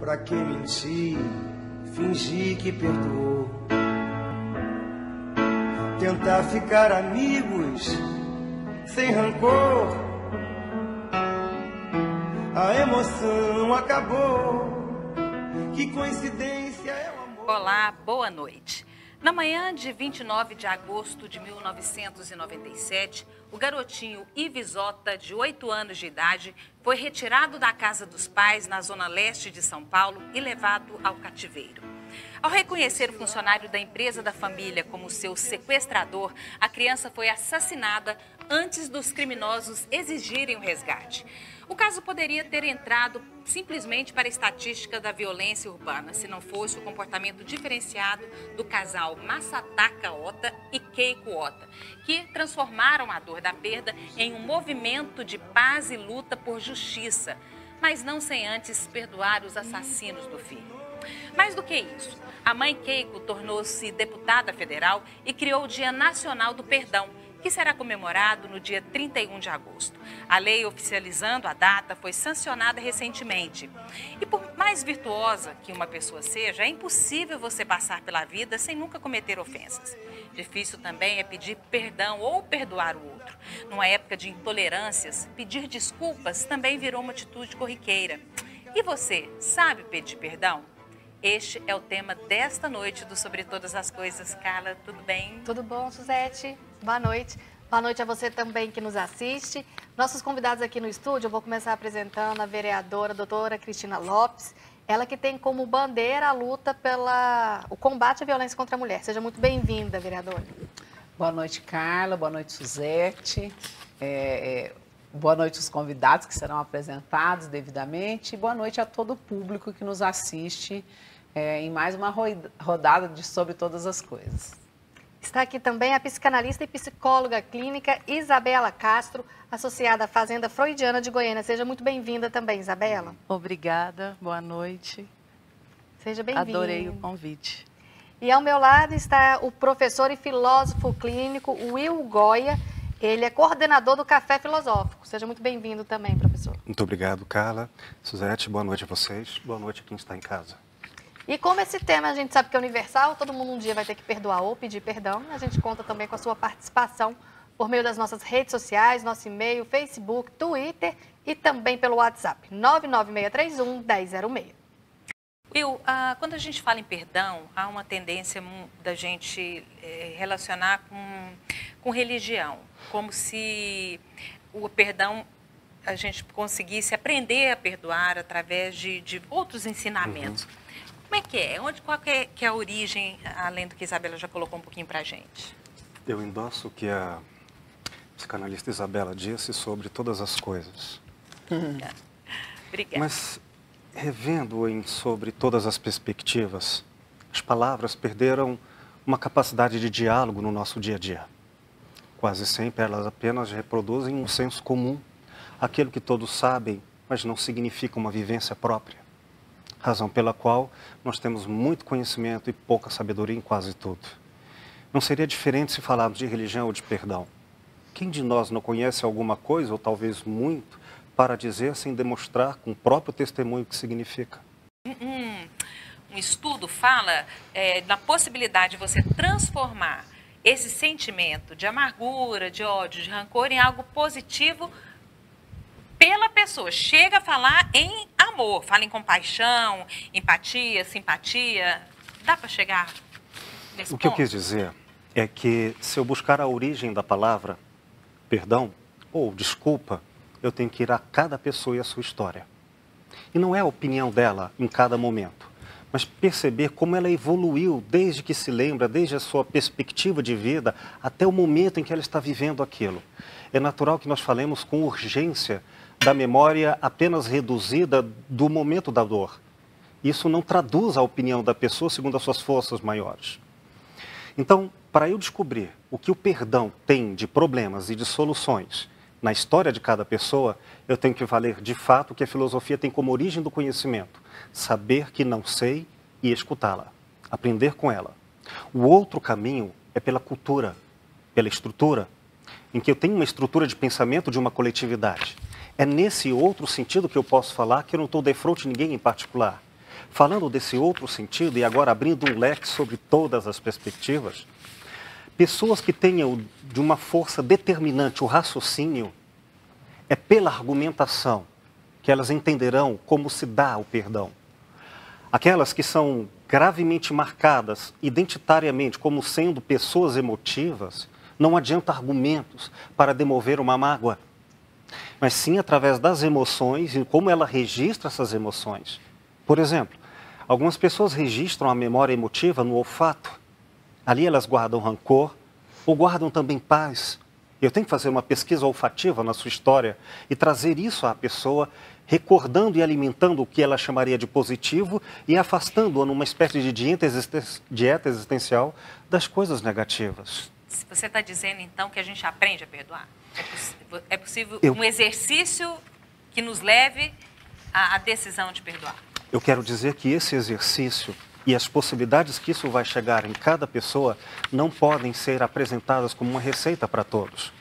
Pra que mentir, fingir que perdoou? Tentar ficar amigos sem rancor. A emoção acabou. Que coincidência é o amor. Olá, boa noite. Na manhã de 29 de agosto de 1997, o garotinho Ivisota, de 8 anos de idade, foi retirado da casa dos pais na zona leste de São Paulo e levado ao cativeiro. Ao reconhecer o funcionário da empresa da família como seu sequestrador, a criança foi assassinada antes dos criminosos exigirem o resgate. O caso poderia ter entrado simplesmente para a estatística da violência urbana, se não fosse o comportamento diferenciado do casal Masataka Ota e Keiko Ota, que transformaram a dor da perda em um movimento de paz e luta por justiça, mas não sem antes perdoar os assassinos do filho. Mais do que isso, a mãe Keiko tornou-se deputada federal e criou o Dia Nacional do Perdão, que será comemorado no dia 31 de agosto. A lei oficializando a data foi sancionada recentemente. E por mais virtuosa que uma pessoa seja, é impossível você passar pela vida sem nunca cometer ofensas. Difícil também é pedir perdão ou perdoar o outro. Numa época de intolerâncias, pedir desculpas também virou uma atitude corriqueira. E você, sabe pedir perdão? Este é o tema desta noite do Sobre Todas as Coisas. Carla, tudo bem? Tudo bom, Suzete? Boa noite. Boa noite a você também que nos assiste. Nossos convidados aqui no estúdio, eu vou começar apresentando a vereadora, doutora Cristina Lopes. Ela que tem como bandeira a luta pelo combate à violência contra a mulher. Seja muito bem-vinda, vereadora. Boa noite, Carla. Boa noite, Suzete. Boa noite aos convidados que serão apresentados devidamente. E boa noite a todo o público que nos assiste em mais uma rodada de Sobre Todas as Coisas. Está aqui também a psicanalista e psicóloga clínica Isabela Castro, associada à Fazenda Freudiana de Goiânia. Seja muito bem-vinda também, Isabela. Obrigada, boa noite. Seja bem-vinda. Adorei o convite. E ao meu lado está o professor e filósofo clínico Will Goya. Ele é coordenador do Café Filosófico. Seja muito bem-vindo também, professor. Muito obrigado, Carla. Suzete, boa noite a vocês. Boa noite a quem está em casa. E como esse tema a gente sabe que é universal, todo mundo um dia vai ter que perdoar ou pedir perdão, a gente conta também com a sua participação por meio das nossas redes sociais, nosso e-mail, Facebook, Twitter e também pelo WhatsApp, 99631-1006. Will, quando a gente fala em perdão, há uma tendência da gente relacionar com religião, como se o perdão a gente conseguisse aprender a perdoar através de outros ensinamentos. Como é que é? Qual que é a origem, além do que a Isabela já colocou um pouquinho para a gente? Eu endosso o que a psicanalista Isabela disse sobre todas as coisas. Obrigada. Mas, revendo sobre todas as perspectivas, as palavras perderam uma capacidade de diálogo no nosso dia a dia. Quase sempre elas apenas reproduzem um senso comum, aquilo que todos sabem, mas não significa uma vivência própria. Razão pela qual nós temos muito conhecimento e pouca sabedoria em quase tudo. Não seria diferente se falarmos de religião ou de perdão. Quem de nós não conhece alguma coisa, ou talvez muito, para dizer sem demonstrar com o próprio testemunho o que significa? Um estudo fala da possibilidade de você transformar esse sentimento de amargura, de ódio, de rancor em algo positivo pela pessoa. Chega a falar em amor, fala em compaixão, empatia, simpatia. Dá para chegar nesse ponto? O que eu quis dizer é que se eu buscar a origem da palavra perdão ou desculpa, eu tenho que ir a cada pessoa e a sua história. E não é a opinião dela em cada momento, mas perceber como ela evoluiu desde que se lembra, desde a sua perspectiva de vida, até o momento em que ela está vivendo aquilo. É natural que nós falemos com urgência da memória apenas reduzida do momento da dor. Isso não traduz a opinião da pessoa segundo as suas forças maiores. Então, para eu descobrir o que o perdão tem de problemas e de soluções na história de cada pessoa, eu tenho que valer de fato o que a filosofia tem como origem do conhecimento. Saber que não sei e escutá-la. Aprender com ela. O outro caminho é pela cultura, pela estrutura, em que eu tenho uma estrutura de pensamento de uma coletividade. É nesse outro sentido que eu posso falar que eu não estou de frente de ninguém em particular. falando desse outro sentido e agora abrindo um leque sobre todas as perspectivas, pessoas que tenham de uma força determinante o raciocínio, é pela argumentação que elas entenderão como se dá o perdão. Aquelas que são gravemente marcadas identitariamente como sendo pessoas emotivas, não adianta argumentos para demover uma mágoa, mas sim através das emoções e como ela registra essas emoções. Por exemplo, algumas pessoas registram a memória emotiva no olfato. Ali elas guardam rancor ou guardam também paz. Eu tenho que fazer uma pesquisa olfativa na sua história e trazer isso à pessoa, recordando e alimentando o que ela chamaria de positivo e afastando-a numa espécie de dieta existencial das coisas negativas. Você está dizendo, então, que a gente aprende a perdoar? É possível um exercício que nos leve à decisão de perdoar? Eu quero dizer que esse exercício e as possibilidades que isso vai chegar em cada pessoa não podem ser apresentadas como uma receita para todos.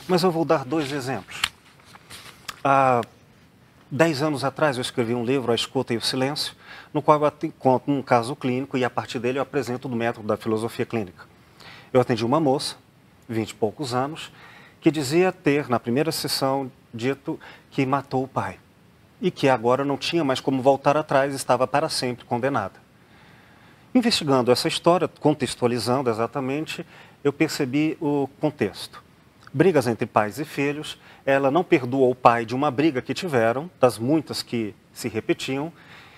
Mas eu vou dar 2 exemplos. Há 10 anos atrás eu escrevi um livro, A Escuta e o Silêncio, no qual eu conto um caso clínico e a partir dele eu apresento o método da filosofia clínica. Eu atendi uma moça, 20 e poucos anos, que dizia ter, na primeira sessão, dito que matou o pai e que agora não tinha mais como voltar atrás, estava para sempre condenada. Investigando essa história, contextualizando exatamente, eu percebi o contexto. Brigas entre pais e filhos, ela não perdoou o pai de uma briga que tiveram, das muitas que se repetiam,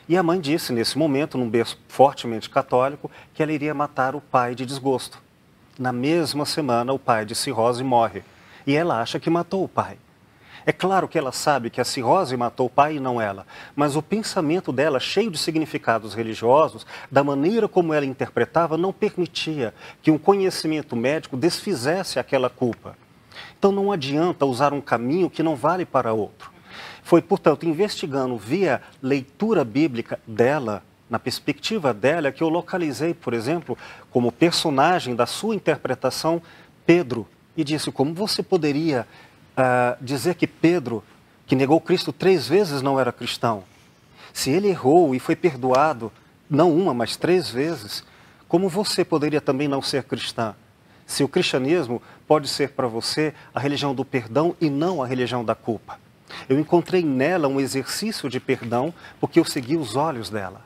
e a mãe disse, nesse momento, num berço fortemente católico, que ela iria matar o pai de desgosto. Na mesma semana, o pai de cirrose morre, e ela acha que matou o pai. É claro que ela sabe que a cirrose matou o pai e não ela, mas o pensamento dela, cheio de significados religiosos, da maneira como ela interpretava, não permitia que um conhecimento médico desfizesse aquela culpa. Então não adianta usar um caminho que não vale para outro. Foi, portanto, investigando via leitura bíblica dela, na perspectiva dela, que eu localizei, por exemplo, como personagem da sua interpretação, Pedro, e disse, como você poderia dizer que Pedro, que negou Cristo 3 vezes, não era cristão? Se ele errou e foi perdoado, não uma, mas 3 vezes, como você poderia também não ser cristã? Se o cristianismo pode ser para você a religião do perdão e não a religião da culpa. Eu encontrei nela um exercício de perdão porque eu segui os olhos dela.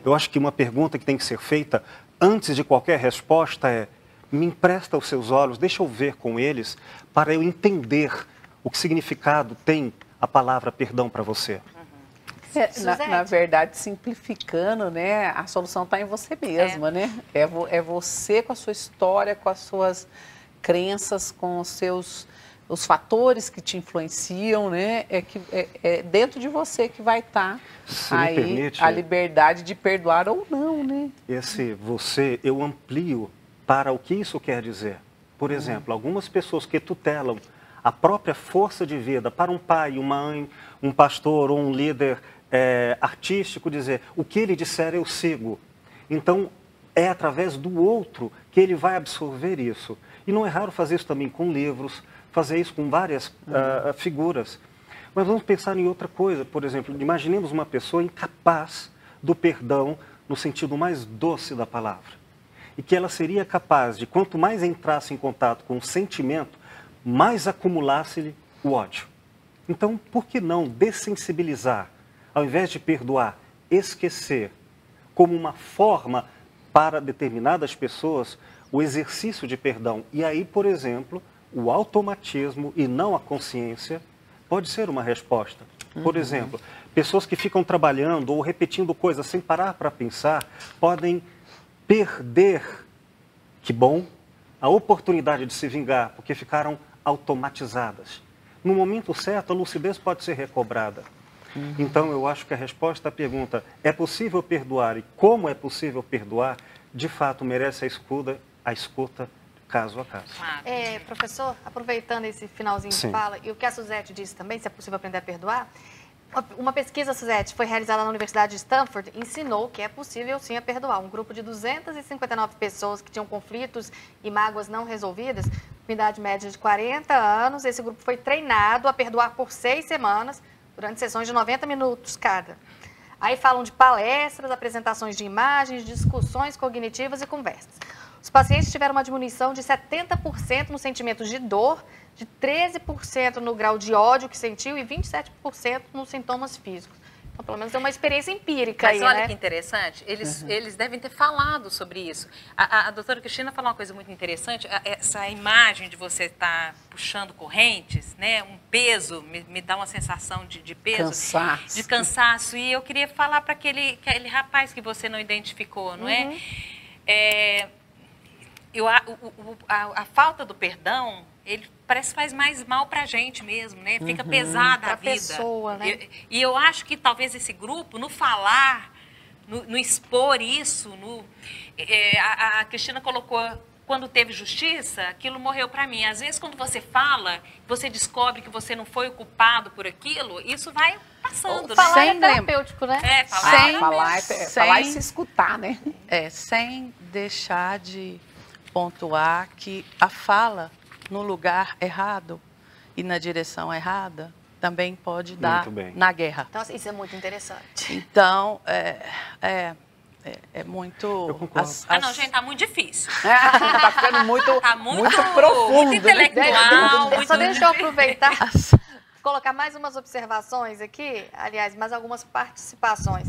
Eu acho que uma pergunta que tem que ser feita antes de qualquer resposta é: me empresta os seus olhos, deixa eu ver com eles para eu entender o que significado tem a palavra perdão para você. Na verdade, simplificando, né, a solução está em você mesma, né? É você com a sua história, com as suas crenças, com os fatores que te influenciam, né? É dentro de você que vai estar aí a liberdade de perdoar ou não, né? Esse você, eu amplio para o que isso quer dizer. Por exemplo, algumas pessoas que tutelam a própria força de vida para um pai, uma mãe, um pastor ou um líder artístico dizer, o que ele disser eu sigo. Então, é através do outro que ele vai absorver isso. E não é raro fazer isso também com livros, fazer isso com várias figuras. Mas vamos pensar em outra coisa, por exemplo, imaginemos uma pessoa incapaz do perdão no sentido mais doce da palavra. E que ela seria capaz de, quanto mais entrasse em contato com o sentimento, mais acumulasse-lhe o ódio. Então, por que não dessensibilizar? Ao invés de perdoar, esquecer, como uma forma para determinadas pessoas, o exercício de perdão. E aí, por exemplo, o automatismo e não a consciência pode ser uma resposta. Por exemplo, pessoas que ficam trabalhando ou repetindo coisas sem parar para pensar, podem perder, que bom, a oportunidade de se vingar, porque ficaram automatizadas. No momento certo, a lucidez pode ser recobrada. Então, eu acho que a resposta à pergunta, é possível perdoar e como é possível perdoar, de fato merece a escuta caso a caso. Professor, aproveitando esse finalzinho de fala, e o que a Suzete disse também, se é possível aprender a perdoar, uma pesquisa, Suzete, foi realizada na Universidade de Stanford, ensinou que é possível sim a perdoar. Um grupo de 259 pessoas que tinham conflitos e mágoas não resolvidas, com idade média de 40 anos, esse grupo foi treinado a perdoar por 6 semanas, durante sessões de 90 minutos cada. Aí falam de palestras, apresentações de imagens, discussões cognitivas e conversas. Os pacientes tiveram uma diminuição de 70% nos sentimentos de dor, de 13% no grau de ódio que sentiu e 27% nos sintomas físicos. Então, pelo menos é uma experiência empírica aí, Mas olha né? que interessante, eles devem ter falado sobre isso. A doutora Cristina falou uma coisa muito interessante, essa imagem de você estar puxando correntes, né, um peso, me dá uma sensação de peso. Cansaço. De cansaço. E eu queria falar para aquele rapaz que você não identificou, não é? A falta do perdão, ele parece que faz mais mal para a gente mesmo, né? Fica pesada a vida. Pessoa, né? E eu acho que talvez esse grupo, no falar, no expor isso, a Cristina colocou, quando teve justiça, aquilo morreu para mim. Às vezes, quando você fala, você descobre que você não foi o culpado por aquilo, isso vai passando, né? Falar é terapêutico, né? Falar e se escutar, né? Sem deixar de pontuar que a fala no lugar errado e na direção errada também pode dar na guerra. Então, isso é muito interessante. Então, é muito... Eu concordo. Não, gente, tá muito difícil. Tá ficando muito profundo. Muito intelectual. Só deixa eu aproveitar, colocar mais umas observações aqui, aliás, mais algumas participações.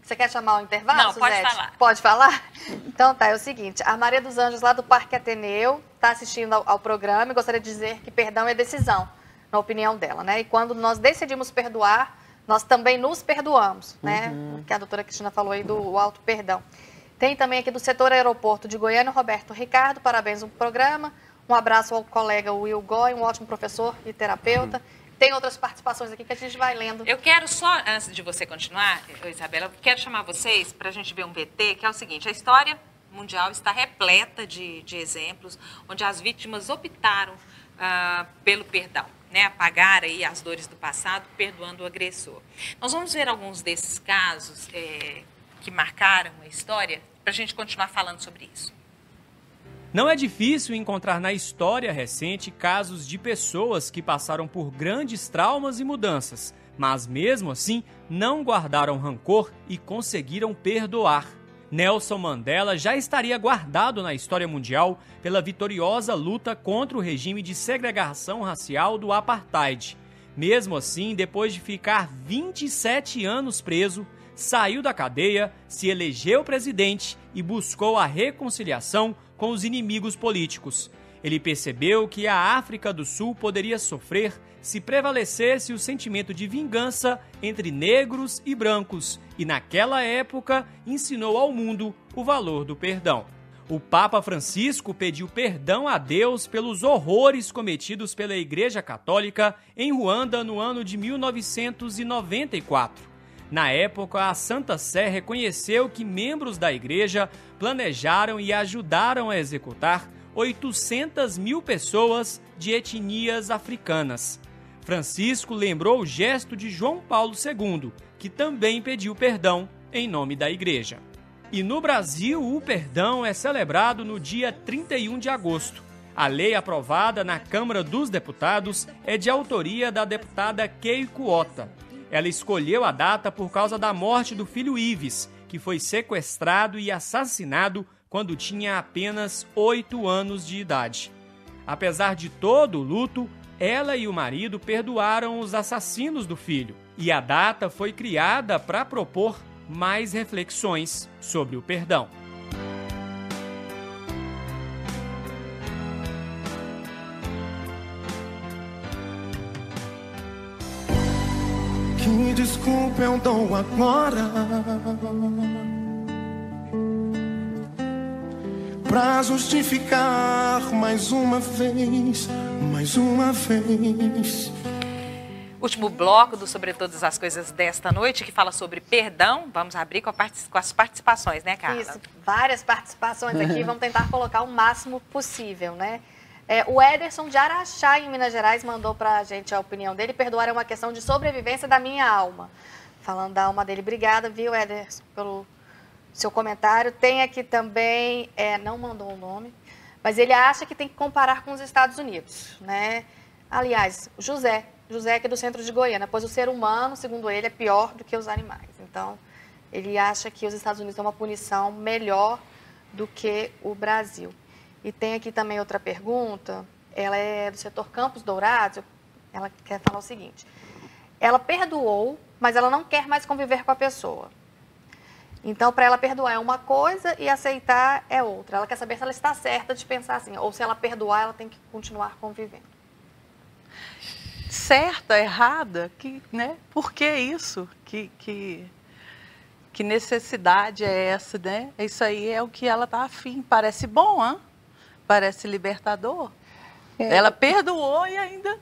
Você quer chamar o intervalo, Não, Suzete? pode falar. Pode falar? Então tá, é o seguinte, a Maria dos Anjos, lá do Parque Ateneu, está assistindo ao programa e gostaria de dizer que perdão é decisão, na opinião dela, né? E quando nós decidimos perdoar, nós também nos perdoamos, né? O que a doutora Cristina falou aí do auto-perdão. Tem também aqui do setor aeroporto de Goiânia, Roberto Ricardo, parabéns no programa. Um abraço ao colega Will Goy, um ótimo professor e terapeuta. Tem outras participações aqui que a gente vai lendo. Eu quero só, antes de você continuar, Isabela, quero chamar vocês para a gente ver um VT, que é o seguinte, a história mundial está repleta de exemplos onde as vítimas optaram pelo perdão, né? Apagar aí as dores do passado, perdoando o agressor. Nós vamos ver alguns desses casos que marcaram a história, para a gente continuar falando sobre isso. Não é difícil encontrar na história recente casos de pessoas que passaram por grandes traumas e mudanças, mas mesmo assim não guardaram rancor e conseguiram perdoar. Nelson Mandela já estaria guardado na história mundial pela vitoriosa luta contra o regime de segregação racial do apartheid. Mesmo assim, depois de ficar 27 anos preso, saiu da cadeia, se elegeu presidente e buscou a reconciliação com os inimigos políticos. Ele percebeu que a África do Sul poderia sofrer se prevalecesse o sentimento de vingança entre negros e brancos, e naquela época ensinou ao mundo o valor do perdão. O Papa Francisco pediu perdão a Deus pelos horrores cometidos pela Igreja Católica em Ruanda no ano de 1994. Na época, a Santa Sé reconheceu que membros da igreja planejaram e ajudaram a executar 800 mil pessoas de etnias africanas. Francisco lembrou o gesto de João Paulo II, que também pediu perdão em nome da igreja. E no Brasil, o perdão é celebrado no dia 31 de agosto. A lei aprovada na Câmara dos Deputados é de autoria da deputada Keiko Ota. Ela escolheu a data por causa da morte do filho Ives, que foi sequestrado e assassinado quando tinha apenas 8 anos de idade. Apesar de todo o luto, ela e o marido perdoaram os assassinos do filho, e a data foi criada para propor mais reflexões sobre o perdão. Que desculpa eu dou agora pra justificar mais uma vez. Último bloco do Sobre Todas as Coisas desta noite, que fala sobre perdão. Vamos abrir com as participações, né, Carla? Isso, várias participações aqui, vamos tentar colocar o máximo possível, né? O Ederson de Araxá, em Minas Gerais, mandou para a gente a opinião dele. Perdoar é uma questão de sobrevivência da minha alma. Falando da alma dele. Obrigada, viu, Ederson, pelo seu comentário. Tem aqui também, não mandou o nome, mas ele acha que tem que comparar com os Estados Unidos, né? Aliás, José José, aqui do centro de Goiânia, pois o ser humano, segundo ele, é pior do que os animais. Então, ele acha que os Estados Unidos têm uma punição melhor do que o Brasil. E tem aqui também outra pergunta, ela é do setor Campos Dourados, ela quer falar o seguinte: ela perdoou, mas ela não quer mais conviver com a pessoa. Então, para ela perdoar é uma coisa e aceitar é outra. Ela quer saber se ela está certa de pensar assim, ou se ela perdoar, ela tem que continuar convivendo. Certa, errada, né? Por que isso? Que necessidade é essa, né? Isso aí é o que ela está afim. Parece bom, hein? Parece libertador. Ela perdoou e ainda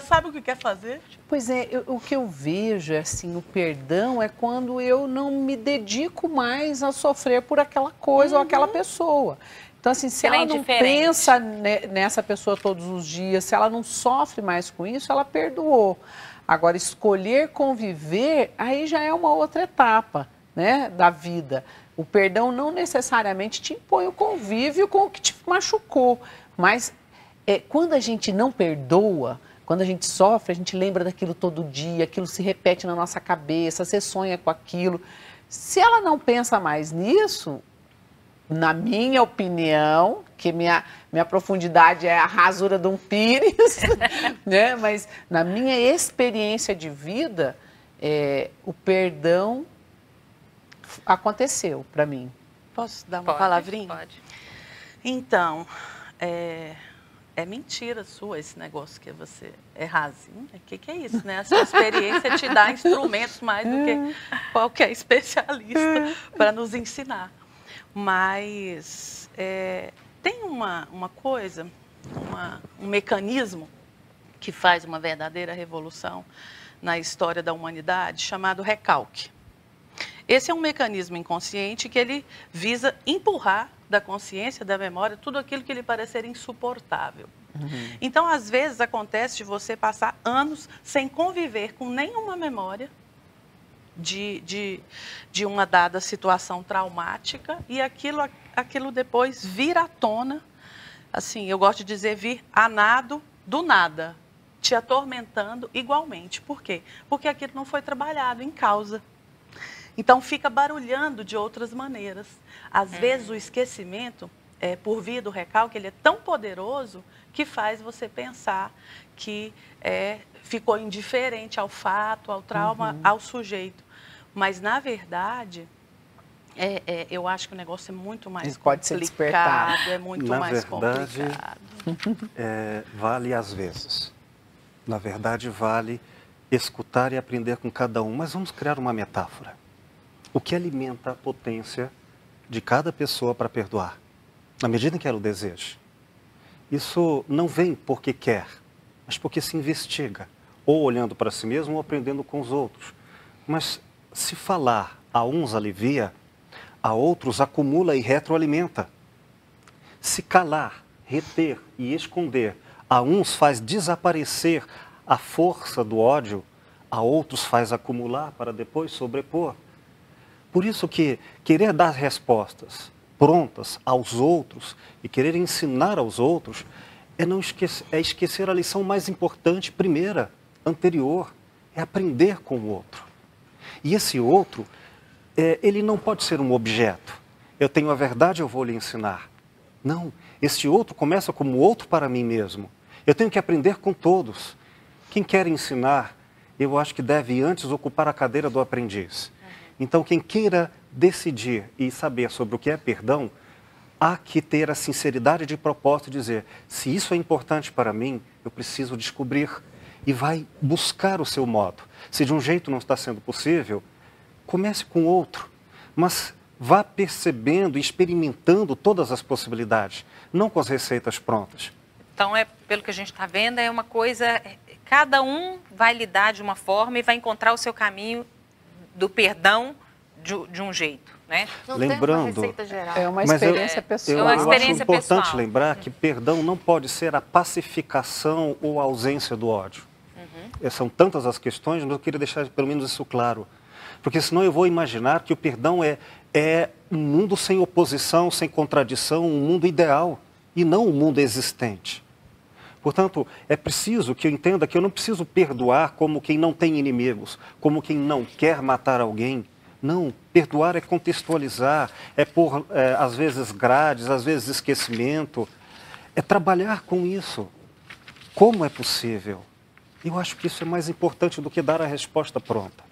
sabe o que quer fazer. Pois é, o que eu vejo, assim, o perdão é quando eu não me dedico mais a sofrer por aquela coisa ou aquela pessoa. Então, assim, se ela não pensa nessa pessoa todos os dias, se ela não sofre mais com isso, ela perdoou. Agora, escolher conviver, aí já é uma outra etapa, né, da vida. O perdão não necessariamente te impõe o convívio com o que te machucou, mas quando a gente não perdoa, quando a gente sofre, a gente lembra daquilo todo dia, aquilo se repete na nossa cabeça, você sonha com aquilo. Se ela não pensa mais nisso, na minha opinião, que minha profundidade é a rasura de um pires, né? Mas na minha experiência de vida, o perdão aconteceu para mim. Posso dar uma palavrinha? Pode. Então, é mentira sua esse negócio que você é rasinha. O que é isso, né? A sua experiência te dá instrumentos mais do que qualquer especialista para nos ensinar. Mas tem uma coisa, um mecanismo que faz uma verdadeira revolução na história da humanidade, chamado recalque. Esse é um mecanismo inconsciente que ele visa empurrar da consciência, da memória, tudo aquilo que lhe parecer insuportável. Então, às vezes, acontece de você passar anos sem conviver com nenhuma memória de uma dada situação traumática e aquilo depois vir à tona, assim, eu gosto de dizer, vir a nado do nada, te atormentando igualmente. Por quê? Porque aquilo não foi trabalhado em causa. Então, fica barulhando de outras maneiras. Às vezes, o esquecimento, por via do recalque, ele é tão poderoso que faz você pensar que ficou indiferente ao fato, ao trauma, ao sujeito. Mas, na verdade, eu acho que o negócio é muito mais pode ser despertado. É muito mais complicado. Vale às vezes. Na verdade, vale escutar e aprender com cada um. Mas vamos criar uma metáfora. O que alimenta a potência de cada pessoa para perdoar? Na medida em que ela o deseja. Isso não vem porque quer, mas porque se investiga. Ou olhando para si mesmo ou aprendendo com os outros. Mas se falar a uns alivia, a outros acumula e retroalimenta. Se calar, reter e esconder, a uns faz desaparecer a força do ódio, a outros faz acumular para depois sobrepor. Por isso que querer dar respostas prontas aos outros e querer ensinar aos outros é esquecer a lição mais importante, primeira, anterior, é aprender com o outro. E esse outro, ele não pode ser um objeto. Eu tenho a verdade, eu vou lhe ensinar. Não, esse outro começa como outro para mim mesmo. Eu tenho que aprender com todos. Quem quer ensinar, eu acho que deve antes ocupar a cadeira do aprendiz. Então, quem queira decidir e saber sobre o que é perdão, há que ter a sinceridade de propósito e dizer, se isso é importante para mim, eu preciso descobrir. E vai buscar o seu modo. Se de um jeito não está sendo possível, comece com outro. Mas vá percebendo e experimentando todas as possibilidades, não com as receitas prontas. Então, pelo que a gente está vendo, é uma coisa, cada um vai lidar de uma forma e vai encontrar o seu caminho do perdão de um jeito, né? Não Lembrando, tem uma receita geral. É uma experiência pessoal. Eu acho importante lembrar que perdão não pode ser a pacificação ou a ausência do ódio. São tantas as questões, mas eu queria deixar pelo menos isso claro. Porque senão eu vou imaginar que o perdão é um mundo sem oposição, sem contradição, um mundo ideal, e não um mundo existente. Portanto, é preciso que eu entenda que eu não preciso perdoar como quem não tem inimigos, como quem não quer matar alguém. Não, perdoar é contextualizar, é pôr, às vezes, grades, às vezes esquecimento. É trabalhar com isso. Como é possível? Eu acho que isso é mais importante do que dar a resposta pronta.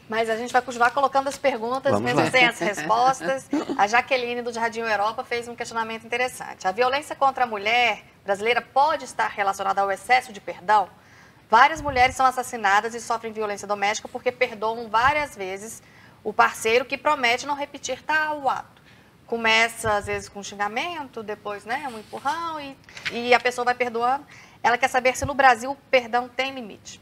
Mas a gente vai continuar colocando as perguntas, Vamos mesmo lá. sem as respostas. A Jaqueline, do Jardim Europa, fez um questionamento interessante. A violência contra a mulher brasileira pode estar relacionada ao excesso de perdão? Várias mulheres são assassinadas e sofrem violência doméstica porque perdoam várias vezes o parceiro que promete não repetir tal ato. Começa, às vezes, com um xingamento, depois, né, um empurrão e a pessoa vai perdoando. Ela quer saber se no Brasil o perdão tem limite.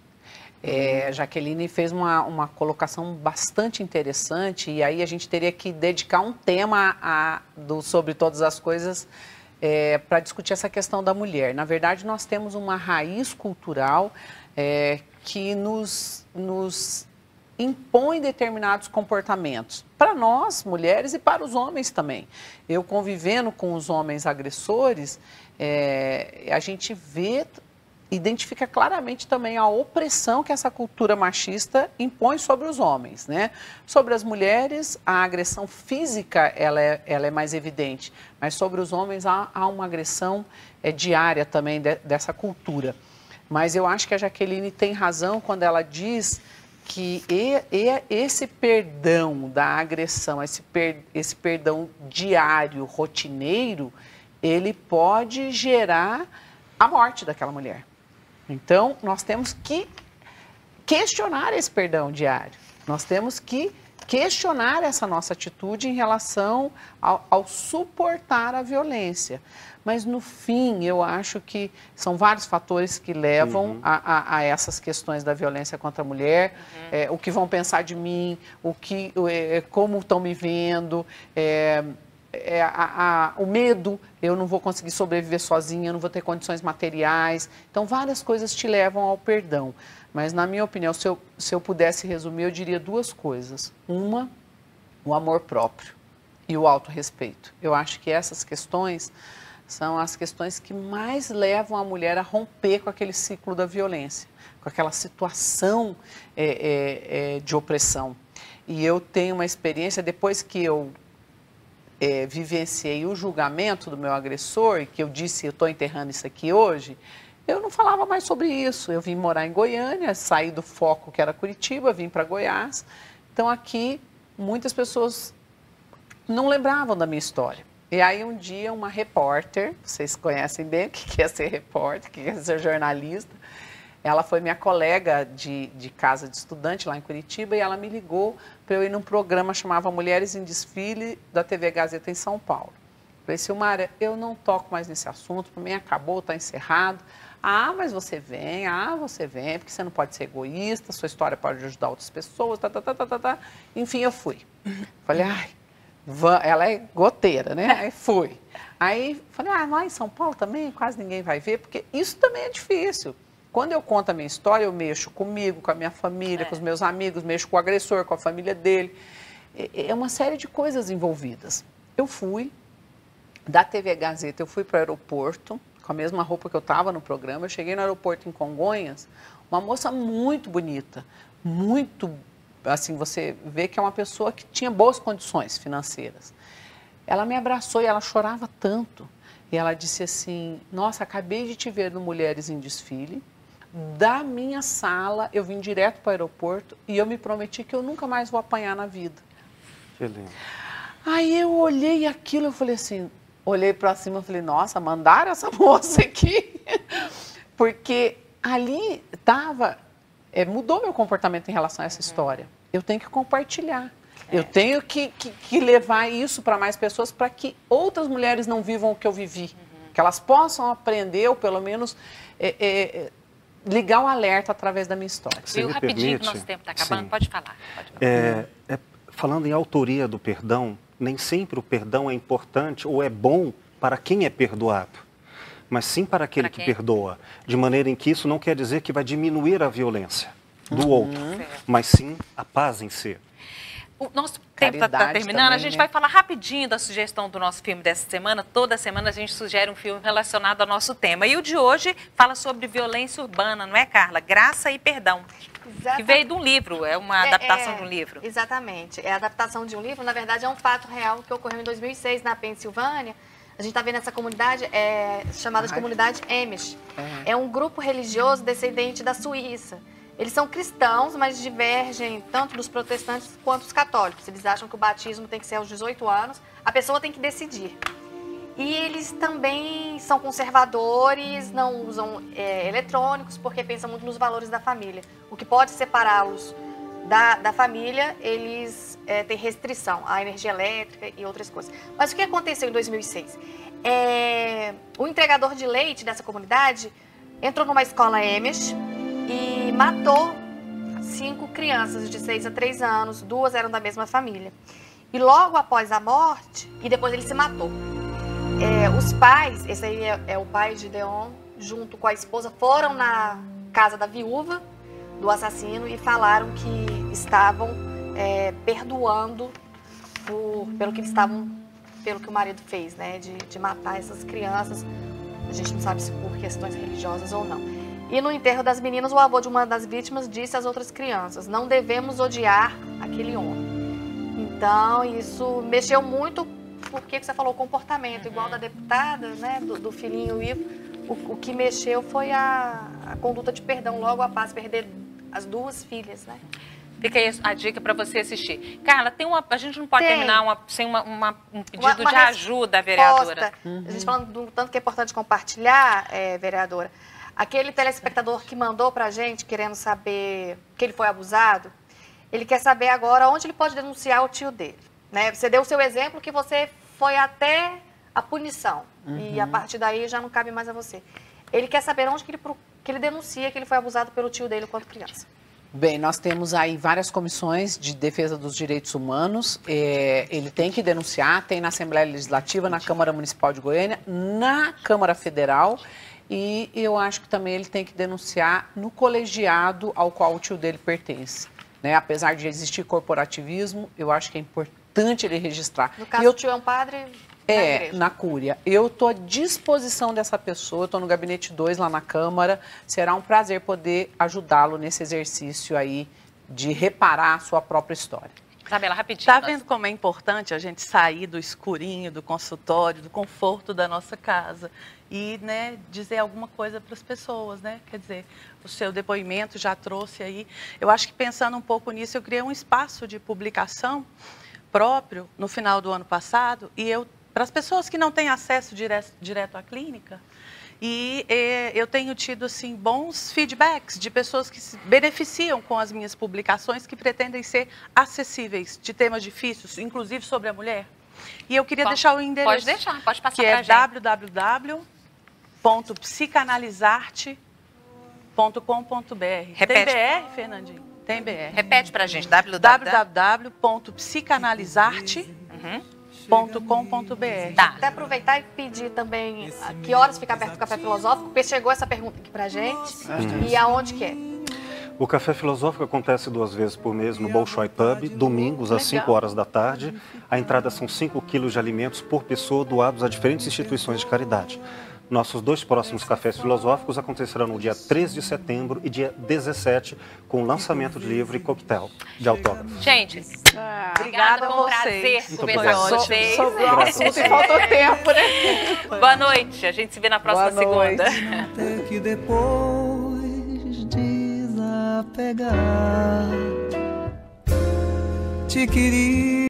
Jaqueline fez uma colocação bastante interessante e aí a gente teria que dedicar um tema sobre todas as coisas para discutir essa questão da mulher. Na verdade, nós temos uma raiz cultural que nos impõe determinados comportamentos, para nós, mulheres, e para os homens também. Eu convivendo com os homens agressores, a gente identifica claramente também a opressão que essa cultura machista impõe sobre os homens, né? Sobre as mulheres, a agressão física ela é mais evidente, mas sobre os homens há uma agressão diária também dessa cultura. Mas eu acho que a Jaqueline tem razão quando ela diz que esse perdão da agressão, esse perdão diário, rotineiro, ele pode gerar a morte daquela mulher. Então, nós temos que questionar esse perdão diário. Nós temos que questionar essa nossa atitude em relação ao suportar a violência. Mas, no fim, eu acho que são vários fatores que levam a essas questões da violência contra a mulher. O que vão pensar de mim, como estão me vendo, o medo, eu não vou conseguir sobreviver sozinha, eu não vou ter condições materiais. Então, várias coisas te levam ao perdão. Mas, na minha opinião, se eu pudesse resumir, eu diria duas coisas. Uma, o amor próprio e o autorrespeito. Eu acho que essas questões são as questões que mais levam a mulher a romper com aquele ciclo da violência, com aquela situação de opressão. E eu tenho uma experiência, depois que eu vivenciei o julgamento do meu agressor, e que eu disse, eu estou enterrando isso aqui hoje, eu não falava mais sobre isso. Eu vim morar em Goiânia, saí do foco que era Curitiba, vim para Goiás. Então, aqui, muitas pessoas não lembravam da minha história. E aí, um dia, uma repórter, vocês conhecem bem o que é ser repórter, o que é ser jornalista, ela foi minha colega de casa de estudante lá em Curitiba e ela me ligou para eu ir num programa chamado Mulheres em Desfile da TV Gazeta em São Paulo. Eu falei, Silmara, eu não toco mais nesse assunto, para mim acabou, está encerrado. Ah, mas você vem, porque você não pode ser egoísta, sua história pode ajudar outras pessoas, Enfim, eu fui. Falei, ela é goteira, né? Aí fui. Aí falei, lá em São Paulo também quase ninguém vai ver, porque isso também é difícil. Quando eu conto a minha história, eu mexo comigo, com a minha família, com os meus amigos, mexo com o agressor, com a família dele. É uma série de coisas envolvidas. Eu fui, da TV Gazeta, eu fui para o aeroporto, com a mesma roupa que eu estava no programa. Eu cheguei no aeroporto em Congonhas, uma moça muito bonita, muito, assim, você vê que é uma pessoa que tinha boas condições financeiras. Ela me abraçou e ela chorava tanto. E ela disse assim, nossa, acabei de te ver no Mulheres em Desfile. Da minha sala, eu vim direto para o aeroporto e eu me prometi que eu nunca mais vou apanhar na vida. Que lindo. Aí eu olhei aquilo, eu falei assim, olhei para cima e falei, nossa, mandaram essa moça aqui. Porque ali mudou meu comportamento em relação a essa história. Eu tenho que compartilhar. Eu tenho que levar isso para mais pessoas, para que outras mulheres não vivam o que eu vivi. Que elas possam aprender, ou pelo menos ligar o alerta através da minha história. Viu, rapidinho, que nosso tempo está acabando. Sim. Pode falar. Falando em autoria do perdão, nem sempre o perdão é importante ou é bom para quem é perdoado, mas sim para aquele que perdoa. De maneira em que isso não quer dizer que vai diminuir a violência do outro, mas sim a paz em si. O nosso tempo está terminando, também, a gente né? vai falar rapidinho da sugestão do nosso filme dessa semana. Toda semana a gente sugere um filme relacionado ao nosso tema. E o de hoje fala sobre violência urbana, não é, Carla? Graça e Perdão. Que veio de um livro, é uma adaptação de um livro. Exatamente, é a adaptação de um livro. Na verdade, é um fato real que ocorreu em 2006 na Pensilvânia. A gente está vendo essa comunidade chamada de comunidade Amish. É um grupo religioso descendente da Suíça. Eles são cristãos, mas divergem tanto dos protestantes quanto dos católicos. Eles acham que o batismo tem que ser aos 18 anos, a pessoa tem que decidir. E eles também são conservadores, não usam eletrônicos, porque pensam muito nos valores da família. O que pode separá-los da família, eles têm restrição à energia elétrica e outras coisas. Mas o que aconteceu em 2006? O entregador de leite dessa comunidade entrou numa escola Amish e matou 5 crianças de 6 a 3 anos, 2 eram da mesma família. E logo após a morte, e depois ele se matou. Os pais, esse aí é o pai de Deon, junto com a esposa, foram na casa da viúva do assassino e falaram que estavam perdoando pelo que o marido fez, né, de matar essas crianças. A gente não sabe se por questões religiosas ou não. E no enterro das meninas, o avô de uma das vítimas disse às outras crianças: não devemos odiar aquele homem. Então, isso mexeu muito, porque você falou comportamento, igual da deputada, né, do filhinho Ivo. O que mexeu foi a conduta de perdão, logo após perder as 2 filhas, né? Fica aí a dica para você assistir. Carla, a gente não pode terminar sem um pedido de ajuda, vereadora. A gente falando do tanto que é importante compartilhar, vereadora. Aquele telespectador que mandou para a gente, querendo saber que ele foi abusado, ele quer saber agora onde ele pode denunciar o tio dele. Né? Você deu o seu exemplo que você foi até a punição. E a partir daí já não cabe mais a você. Ele quer saber onde que ele denuncia que ele foi abusado pelo tio dele enquanto criança. Bem, nós temos aí várias comissões de defesa dos direitos humanos. Ele tem que denunciar, tem na Assembleia Legislativa, na Câmara Municipal de Goiânia, na Câmara Federal. E eu acho que também ele tem que denunciar no colegiado ao qual o tio dele pertence. Né? Apesar de existir corporativismo, eu acho que é importante ele registrar. No caso, o tio é um padre da igreja. Na Cúria. Eu estou à disposição dessa pessoa, estou no gabinete 2 lá na Câmara. Será um prazer poder ajudá-lo nesse exercício aí de reparar a sua própria história. Isabela, rapidinho. Tá vendo como é importante a gente sair do escurinho, do consultório, do conforto da nossa casa e, né, dizer alguma coisa para as pessoas, né? Quer dizer, o seu depoimento já trouxe aí. Eu acho que pensando um pouco nisso, eu criei um espaço de publicação próprio no final do ano passado e para as pessoas que não têm acesso direto à clínica. E eu tenho tido assim, bons feedbacks de pessoas que se beneficiam com as minhas publicações, que pretendem ser acessíveis de temas difíceis, inclusive sobre a mulher. E eu queria deixar o endereço. Pode passar que pra é www.psicanalizarte.com.br. Repete. Tem BR, Fernandinho? Tem BR. Repete pra gente, www.psicanalizarte.com.br. Tá. Até aproveitar e pedir também a que horas fica aberto o Café Filosófico, porque chegou essa pergunta aqui pra gente. E aonde que é? O Café Filosófico acontece 2 vezes por mês no Bolshoi Pub, domingos às 5 horas da tarde. A entrada são 5 quilos de alimentos por pessoa doados a diferentes instituições de caridade. Nossos 2 próximos cafés filosóficos acontecerão no dia 3 de setembro e dia 17, com lançamento de livro e coquetel de autógrafo. Gente, Obrigada foi a um prazer vocês. conversar com vocês. Sobre o assunto e faltou tempo, né? Boa noite, a gente se vê na próxima segunda. Até que depois desapegar, te queria.